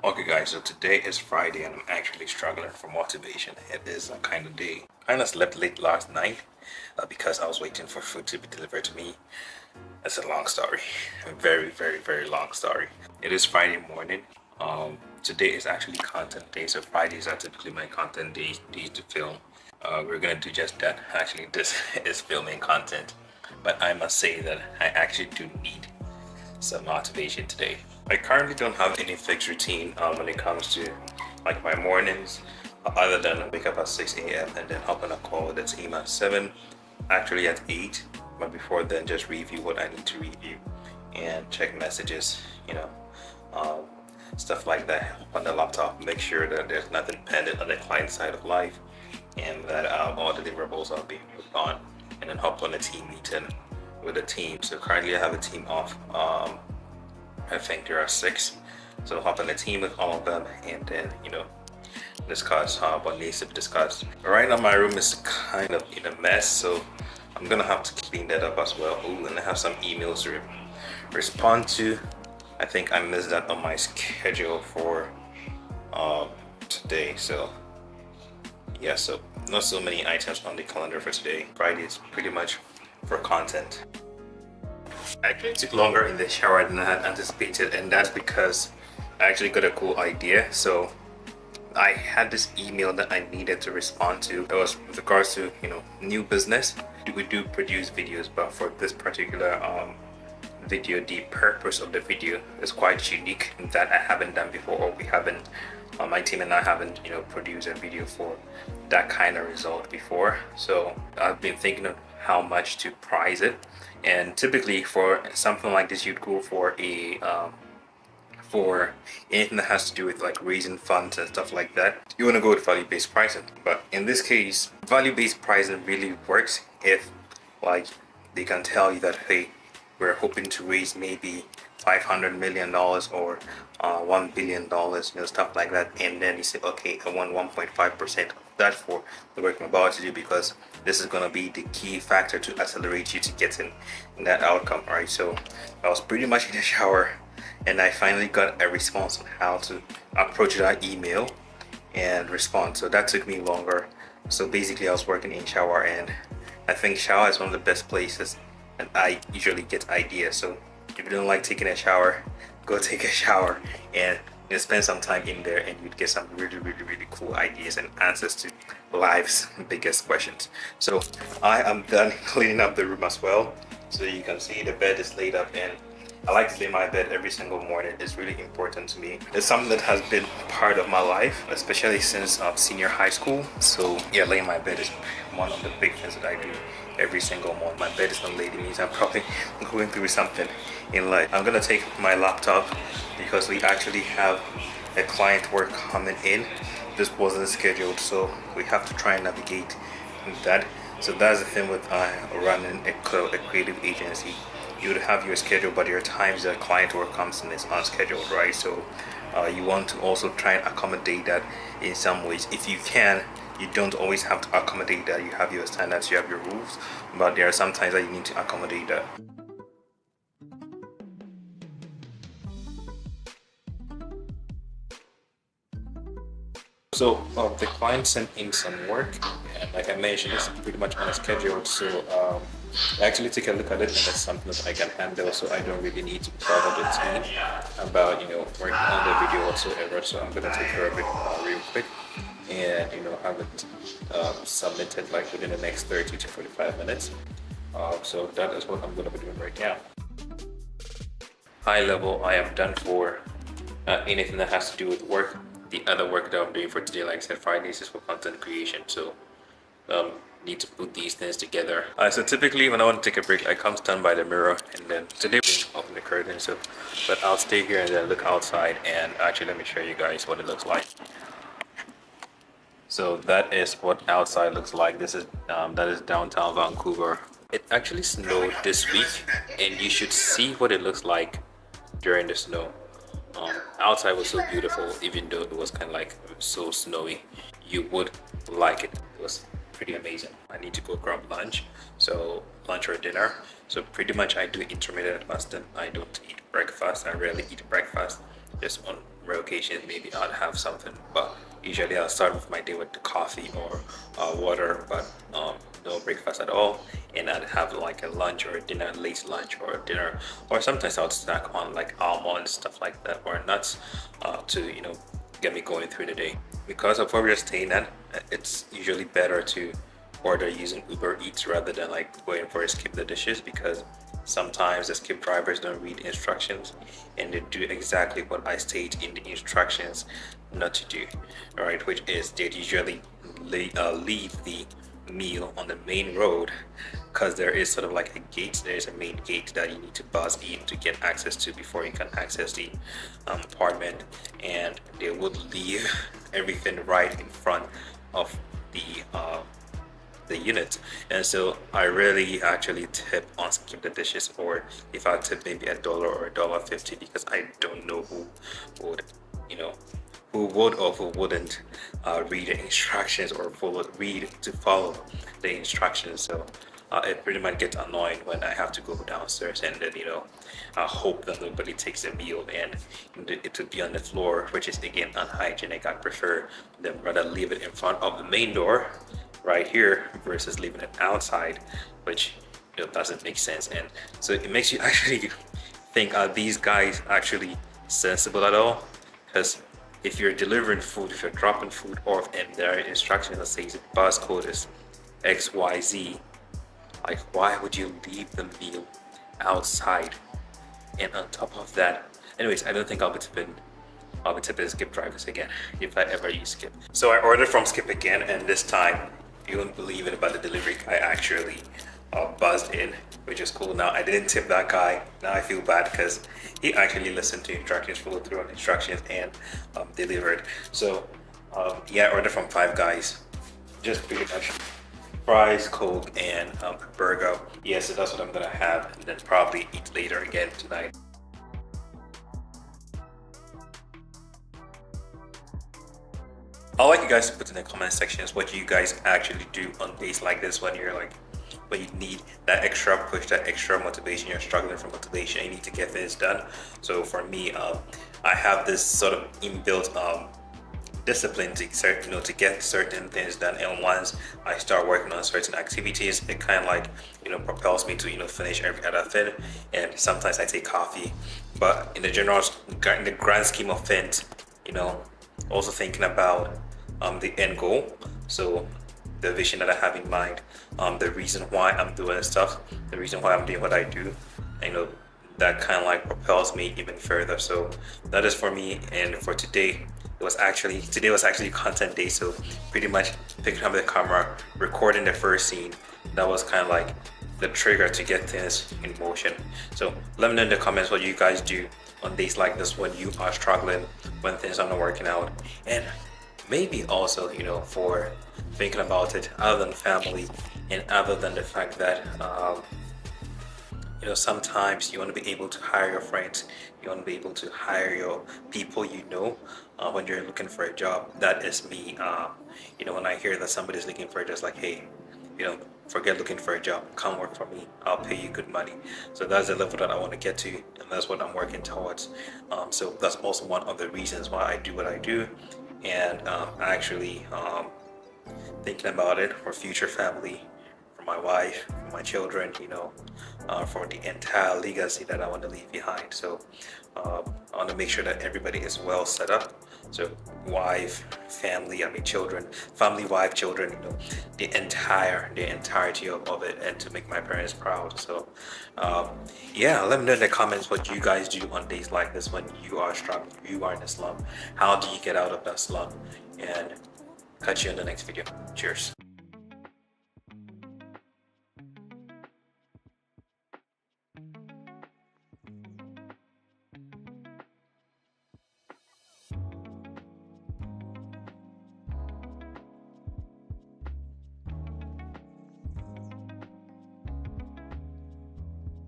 Okay guys, so today is Friday and I'm actually struggling for motivation. It is a kind of day. I kind of slept late last night because I was waiting for food to be delivered to me. It's a long story. A very long story. It is Friday morning. Today is actually content day, so Fridays are typically my content days to film. We're gonna do just that. Actually, this is filming content, but I must say that I actually do need some motivation today. I currently don't have any fixed routine when it comes to like my mornings, other than wake up at 6 a.m. and then hop on a call with the team at 7, actually at 8. But before then, just review what I need to review and check messages, stuff like that on the laptop. Make sure that there's nothing pending on the client side of life and that all deliverables are being moved on, and then hop on a team meeting with the team. So currently I have a team of I think there are 6, so hop on a team with all of them and then discuss what needs to be discussed. Right now my room is kind of in a mess, so I'm gonna have to clean that up as well. Ooh, and I have some emails to respond to. I think I missed that on my schedule for today, so yeah, so not so many items on the calendar for today. Friday is pretty much for content. I actually took longer in the shower than I had anticipated, and that's because I actually got a cool idea. So I had this email that I needed to respond to. It was with regards to new business. We do produce videos, but for this particular video, the purpose of the video is quite unique in that I haven't done before, or we haven't, my team and I haven't produced a video for that kind of result before. So I've been thinking of how much to price it, and typically for something like this you'd go for a for anything that has to do with like raising funds and stuff like that, you want to go with value-based pricing. But in this case, value-based pricing really works if like they can tell you that, hey, we're hoping to raise maybe $500 million or $1 billion, stuff like that, and then you say, okay, I want 1.5% of that for the work I'm about to do, because this is going to be the key factor to accelerate you to getting that outcome, right? So I was pretty much in the shower and I finally got a response on how to approach that email and respond. So that took me longer. So basically I was working in shower, and I think shower is one of the best places and I usually get ideas. So if you don't like taking a shower, go take a shower and spend some time in there, and you'd get some really cool ideas and answers to life's biggest questions. So I am done cleaning up the room as well. So you can see the bed is laid up, and I like to lay my bed every single morning. It's really important to me. It's something that has been part of my life, especially since senior high school. So yeah, laying my bed is one of the big things that I do every single morning. My bed is not laid, it means I'm probably going through something in life. I'm gonna take my laptop because we actually have a client work coming in. This wasn't scheduled, so we have to try and navigate that. So that's the thing with running a creative agency. You would have your schedule, but your times that client work comes in is unscheduled, right? So you want to also try and accommodate that in some ways. If you can, you don't always have to accommodate that. You have your standards, you have your rules, but there are some times that you need to accommodate that. So the client sent in some work, and like I mentioned, it's pretty much on a schedule. So I actually take a look at it, and it's something that I can handle. So I don't really need to bother the team about working on the video whatsoever. So I'm gonna take care of it real quick and have it submitted like within the next 30 to 45 minutes. So that is what I'm gonna be doing right now. High level, I am done for anything that has to do with work. The other work that I'm doing for today, like I said, Fridays is for content creation, so need to put these things together. So typically when I want to take a break, I come stand by the mirror, and then today we'll open the curtain, so but I'll stay here and then look outside, and actually let me show you guys what it looks like. So that is what outside looks like. This is that is downtown Vancouver. It actually snowed this week, and you should see what it looks like during the snow. Outside was so beautiful, even though it was kind of like so snowy. You would like it. It was pretty amazing. I need to go grab lunch, so lunch or dinner. So pretty much I do intermittent fasting. I don't eat breakfast. I rarely eat breakfast. Just on rare occasions, maybe I'd have something, but usually I'll start with my day with the coffee or water, but no breakfast at all. And I'd have like a lunch or a dinner, late lunch or dinner, or sometimes I'll snack on like almonds, stuff like that, or nuts to get me going through the day. Because of where we're staying at, it's usually better to order using Uber Eats rather than like going for a skip the dishes, because sometimes the skip drivers don't read instructions and they do exactly what I state in the instructions not to do. All right, which is they usually leave the meal on the main road, because there is sort of like a gate. There is a main gate that you need to buzz in to get access to before you can access the apartment, and they would leave everything right in front of the unit. And so I really actually tip on skip the dishes, or if I tip maybe $1 or $1.50, because I don't know who would who would or who wouldn't read the instructions or read to follow the instructions. So it pretty much gets annoying when I have to go downstairs and then I hope that nobody takes a meal and it would be on the floor, which is again unhygienic. I prefer them rather leave it in front of the main door right here versus leaving it outside, which doesn't make sense. And so it makes you actually think, are these guys actually sensible at all? Because if you're delivering food, if you're dropping food off and there are instructions that says the bus code is XYZ, like why would you leave the meal outside? And on top of that, anyways, I don't think I'll be tipping Skip drivers again if I ever use Skip. So I ordered from Skip again, and this time you won't believe it, about the delivery guy actually buzzed in, which is cool. Now I didn't tip that guy. Now I feel bad because he actually listened to instructions, followed through on instructions, and delivered. So yeah, I ordered from Five Guys, just pretty much fries, Coke, and a burger. Yeah, so that's what I'm gonna have, and then probably eat later again tonight. I'd like you guys to put in the comment sections what you guys actually do on days like this, when you need that extra push, that extra motivation, you're struggling for motivation, you need to get things done. So for me, I have this sort of inbuilt discipline to get certain things done, and once I start working on certain activities, it kind of like propels me to finish every other thing. And sometimes I take coffee, but in the grand scheme of things, also thinking about the end goal, so the vision that I have in mind, the reason why I'm doing stuff, the reason why I'm doing what I do, that kind of like propels me even further. So that is for me. And for today, today was actually content day, so pretty much picking up the camera, recording the first scene, that was kind of like the trigger to get things in motion. So let me know in the comments what you guys do on days like this when you are struggling, when things are not working out, and maybe also for thinking about it other than family, and other than the fact that sometimes you want to be able to hire your friends, you want to be able to hire your people when you're looking for a job. That is me. When I hear that somebody's looking for it, just like, hey, forget looking for a job, come work for me, I'll pay you good money. So that's the level that I want to get to, and that's what I'm working towards. So that's also one of the reasons why I do what I do, and actually thinking about it for future family, for my wife, for my children, for the entire legacy that I want to leave behind. So I want to make sure that everybody is well set up. So wife, family, children, family, wife, children, the entirety of it, and to make my parents proud. So yeah, let me know in the comments what you guys do on days like this when you are struggling, you are in a slump. How do you get out of that slump? And catch you in the next video. Cheers.